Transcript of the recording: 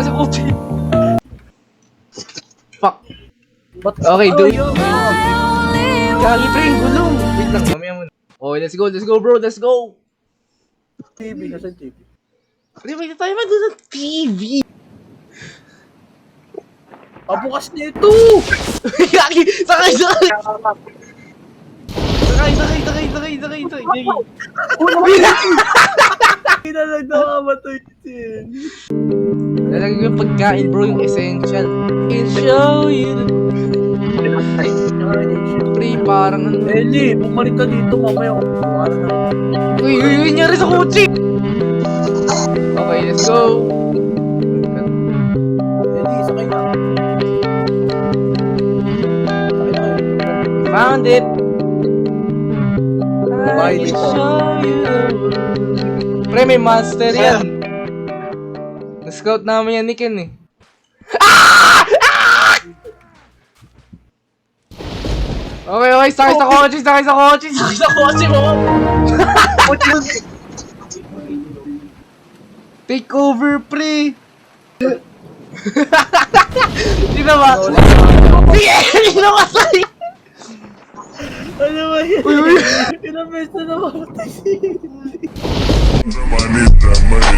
nasa kotse. Fuck. Okay, dude. Kagi pre, gulong. Wait lang, mamaya muna. Okay, let's go bro, let's go. TV, nasa TV. Hindi, wait tayo ba doon sa TV? Bukas na ito! Kagi, sakay. Kinalag na kamatay din. Lalagay ko yung pagkain bro, yung essential. Can show you the... Pre, parang ano. Eli, bumalik ka dito mamaya. Bukas na. Uy, nangyari sa kotse! Okay, let's go. Eli, sakay na. Sakay na kayo. Found it. Bahay I can dito. show you the world. Pre, may monster yan. Na-scout namin yan ni Ken eh. Okay, sakay sa kotse mo. Take over, pre. Di na ba? Sige, namatay. Ano ba yan? Uy. Ilang beses na namatay si Eli. I need that money.